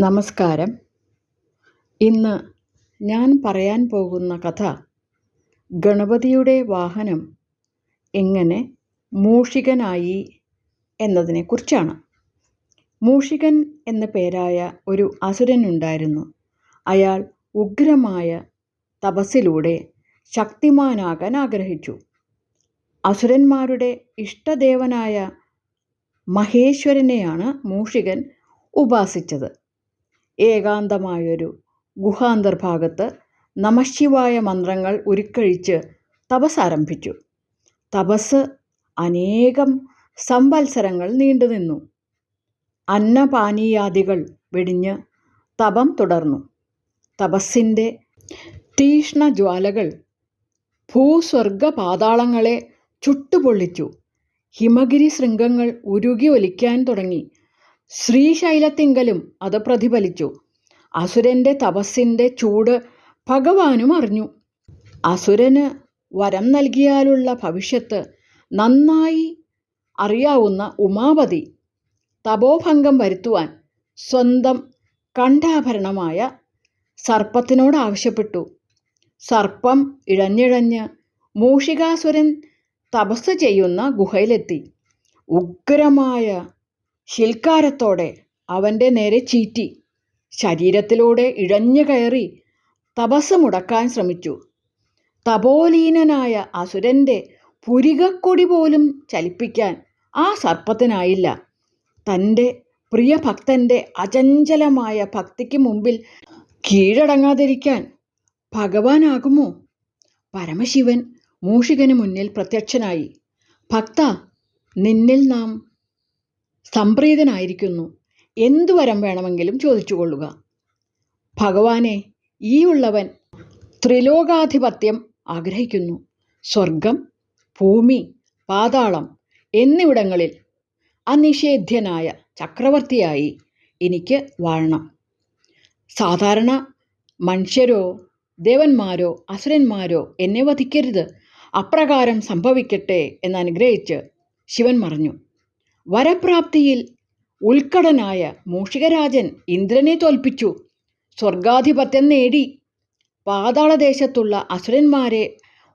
നമസ്കാരം. ഇന്ന് ഞാൻ പറയാൻ പോകുന്ന കഥ ഗണപതിയുടെ വാഹനം എങ്ങനെ മൂഷികനായി എന്നതിനെക്കുറിച്ചാണ്. മൂഷികൻ എന്ന പേരായ ഒരു അസുരനുണ്ടായിരുന്നു. അയാൾ ഉഗ്രമായ തപസ്സിലൂടെ ശക്തിമാനാകാൻ ആഗ്രഹിച്ചു. അസുരന്മാരുടെ ഇഷ്ടദേവനായ മഹേശ്വരനെയാണ് മൂഷികൻ ഉപാസിച്ചത്. ഏകാന്തമായൊരു ഗുഹാന്തർഭാഗത്ത് നമഃശിവായ മന്ത്രങ്ങൾ ഉരുക്കഴിച്ച് തപസ് ആരംഭിച്ചു. തപസ് അനേകം സംവത്സരങ്ങൾ നീണ്ടുനിന്നു. അന്നപാനീയാദികൾ വെടിഞ്ഞ് തപം തുടർന്നു. തപസ്സിൻ്റെ തീക്ഷ്ണജ്വാലകൾ ഭൂസ്വർഗപാതാളങ്ങളെ ചുട്ടുപൊള്ളിച്ചു. ഹിമഗിരി ശൃംഗങ്ങൾ ഉരുകി ഒലിക്കാൻ തുടങ്ങി. ശ്രീശൈലത്തിങ്കലും അത് പ്രതിഫലിച്ചു. അസുരൻ്റെ തപസ്സിൻ്റെ ചൂട് ഭഗവാനും അറിഞ്ഞു. അസുരന് വരം നൽകിയാലുള്ള ഭവിഷ്യത്ത് നന്നായി അറിയാവുന്ന ഉമാപതി തപോഭംഗം വരുത്തുവാൻ സ്വന്തം കണ്ഠാഭരണമായ സർപ്പത്തിനോട് ആവശ്യപ്പെട്ടു. സർപ്പം ഇഴഞ്ഞിഴഞ്ഞ് മൂഷികാസുരൻ തപസ് ചെയ്യുന്ന ഗുഹയിലെത്തി. ഉഗ്രമായ ശിൽക്കാരത്തോടെ അവൻ്റെ നേരെ ചീറ്റി. ശരീരത്തിലൂടെ ഇഴഞ്ഞു കയറി തപസ് മുടക്കാൻ ശ്രമിച്ചു. തപോലീനനായ അസുരൻ്റെ പുരികക്കൊടി പോലും ചലിപ്പിക്കാൻ ആ സർപ്പത്തിനായില്ല. തൻ്റെ പ്രിയഭക്തൻ്റെ അചഞ്ചലമായ ഭക്തിക്ക് മുമ്പിൽ കീഴടങ്ങാതിരിക്കാൻ ഭഗവാനാകുമോ? പരമശിവൻ മൂഷികന് മുന്നിൽ പ്രത്യക്ഷനായി. ഭക്ത, നിന്നിൽ നാം സംപ്രീതനായിരിക്കുന്നു. എന്തു വരം വേണമെങ്കിലും ചോദിച്ചുകൊള്ളുക. ഭഗവാനെ, ഈ ഉള്ളവൻ ത്രിലോകാധിപത്യം ആഗ്രഹിക്കുന്നു. സ്വർഗം, ഭൂമി, പാതാളം എന്നിവിടങ്ങളിൽ അനിഷേധ്യനായ ചക്രവർത്തിയായി എനിക്ക് വാഴണം. സാധാരണ മനുഷ്യരോ ദേവന്മാരോ അസുരന്മാരോ എന്നെ വധിക്കരുത്. അപ്രകാരം സംഭവിക്കട്ടെ എന്നനുഗ്രഹിച്ച് ശിവൻ മറഞ്ഞു. വരപ്രാപ്തിയിൽ ഉത്കടനായ മൂഷികരാജൻ ഇന്ദ്രനെ തോൽപ്പിച്ചു. സ്വർഗാധിപത്യം നേടി. പാതാളദേശത്തുള്ള അസുരന്മാരെ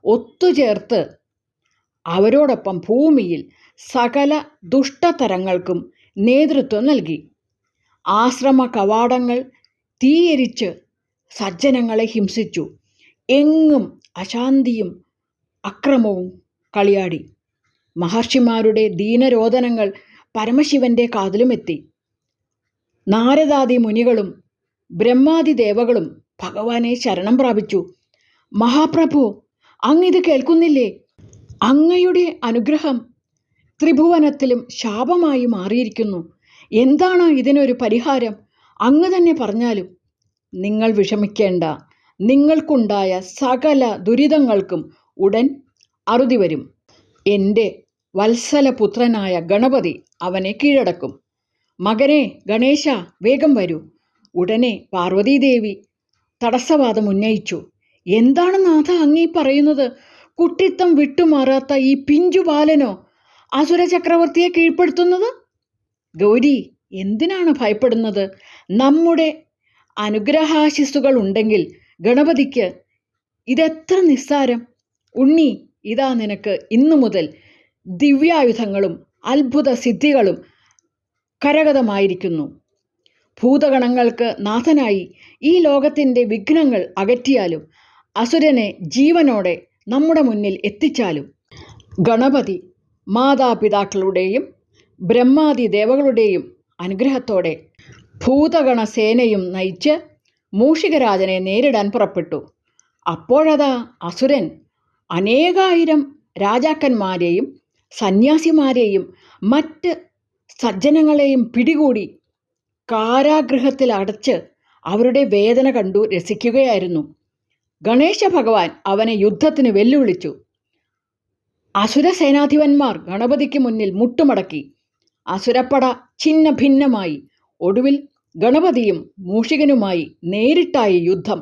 ഒത്തുചേർത്ത് അവരോടൊപ്പം ഭൂമിയിൽ സകല ദുഷ്ടതരങ്ങൾക്കും നേതൃത്വം നൽകി. ആശ്രമ കവാടങ്ങൾ തീയെരിച്ച് സജ്ജനങ്ങളെ ഹിംസിച്ചു. എങ്ങും അശാന്തിയും അക്രമവും കളിയാടി. മഹർഷിമാരുടെ ദീനരോദനങ്ങൾ പരമശിവന്റെ കാതിലുമെത്തി. നാരദാദി മുനികളും ബ്രഹ്മാദി ദേവകളും ഭഗവാനെ ശരണം പ്രാപിച്ചു. മഹാപ്രഭു, അങ്ങിത് കേൾക്കുന്നില്ലേ? അങ്ങയുടെ അനുഗ്രഹം ത്രിഭുവനത്തിലും ശാപമായി മാറിയിരിക്കുന്നു. എന്താണ് ഇതിനൊരു പരിഹാരം? അങ്ങ് തന്നെ പറഞ്ഞാലും. നിങ്ങൾ വിഷമിക്കേണ്ട. നിങ്ങൾക്കുണ്ടായ സകല ദുരിതങ്ങൾക്കും ഉടൻ അറുതി വരും. എൻ്റെ വത്സലപുത്രനായ ഗണപതി അവനെ കീഴടക്കും. മകനെ ഗണേശ, വേഗം വരൂ. ഉടനെ പാർവതീദേവി തടസ്സവാദം ഉന്നയിച്ചു. എന്താണ് നാഥ അങ്ങീ പറയുന്നത്? കുട്ടിത്തം വിട്ടുമാറാത്ത ഈ പിഞ്ചുബാലനോ അസുര ചക്രവർത്തിയെ കീഴ്പ്പെടുത്തുന്നത്? ഗൗരി, എന്തിനാണ് ഭയപ്പെടുന്നത്? നമ്മുടെ അനുഗ്രഹാശിസ്സുകൾ ഉണ്ടെങ്കിൽ ഗണപതിക്ക് ഇതെത്ര നിസ്സാരം. ഉണ്ണി, ഇതാ നിനക്ക് ഇന്നു മുതൽ ദിവ്യായുധങ്ങളും അത്ഭുത സിദ്ധികളും കരഗതമായിരിക്കുന്നു. ഭൂതഗണങ്ങൾക്ക് നാഥനായി ഈ ലോകത്തിൻ്റെ വിഘ്നങ്ങൾ അകറ്റിയാലും അസുരനെ ജീവനോടെ നമ്മുടെ മുന്നിൽ എത്തിച്ചാലും ഗണപതി മാതാപിതാക്കളുടെയും ബ്രഹ്മാദി ദേവകളുടെയും അനുഗ്രഹത്തോടെ ഭൂതഗണസേനയും നയിച്ച് മൂഷികരാജനെ നേരിടാൻ പുറപ്പെട്ടു. അപ്പോഴതാ അസുരൻ അനേകായിരം രാജാക്കന്മാരെയും സന്യാസിമാരെയും മറ്റ് സജ്ജനങ്ങളെയും പിടികൂടി കാരാഗൃഹത്തിൽ അടച്ച് അവരുടെ വേദന കണ്ടു രസിക്കുകയായിരുന്നു. ഗണേശ ഭഗവാൻ അവനെ യുദ്ധത്തിന് വെല്ലുവിളിച്ചു. അസുരസേനാധിപന്മാർ ഗണപതിക്ക് മുന്നിൽ മുട്ടുമടക്കി. അസുരപ്പട ഛിന്ന ഭിന്നമായി. ഒടുവിൽ ഗണപതിയും മൂഷികനുമായി നേരിട്ടായി യുദ്ധം.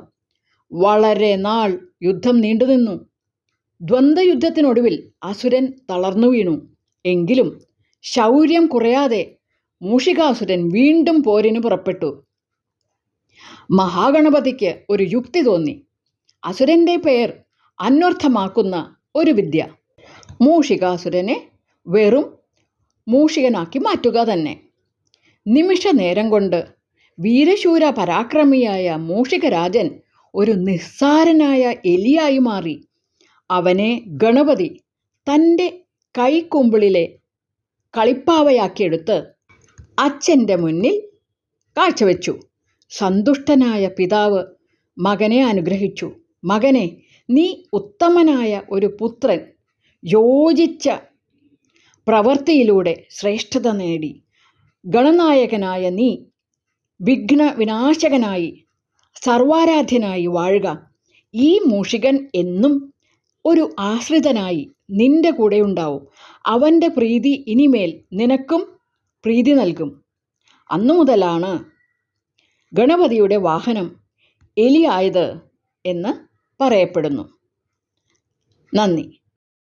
വളരെ നാൾ യുദ്ധം നീണ്ടുനിന്നു. ദ്വന്ദ്വയുദ്ധത്തിനൊടുവിൽ അസുരൻ തളർന്നു വീണു. എങ്കിലും ശൗര്യം കുറയാതെ മൂഷികാസുരൻ വീണ്ടും പോരിന് പുറപ്പെട്ടു. മഹാഗണപതിക്ക് ഒരു യുക്തി തോന്നി. അസുരൻ്റെ പേർ അന്വർത്ഥമാക്കുന്ന ഒരു വിദ്യ. മൂഷികാസുരനെ വെറും മൂഷികനാക്കി മാറ്റുക തന്നെ. നിമിഷ നേരം കൊണ്ട് വീരശൂര പരാക്രമിയായ മൂഷികരാജൻ ഒരു നിസ്സാരനായ എലിയായി മാറി. അവനെ ഗണപതി തൻ്റെ കൈക്കുമ്പിളിലെ കളിപ്പാവയാക്കിയെടുത്ത് അച്ഛൻ്റെ മുന്നിൽ കാഴ്ചവെച്ചു. സന്തുഷ്ടനായ പിതാവ് മകനെ അനുഗ്രഹിച്ചു. മകനെ, നീ ഉത്തമനായ ഒരു പുത്രൻ. യോജിച്ച പ്രവൃത്തിയിലൂടെ ശ്രേഷ്ഠത നേടി ഗണനായകനായ നീ വിഘ്ന വിനാശകനായി സർവാരാധ്യനായി വാഴുക. ഈ മൂഷികൻ എന്നും ഒരു ആശ്രിതനായി നിന്റെ കൂടെയുണ്ടാവും. അവൻ്റെ പ്രീതി ഇനിമേൽ നിനക്കും പ്രീതി നൽകും. അന്നു മുതലാണ് ഗണപതിയുടെ വാഹനം എലിയായത് എന്ന് പറയപ്പെടുന്നു. നന്ദി.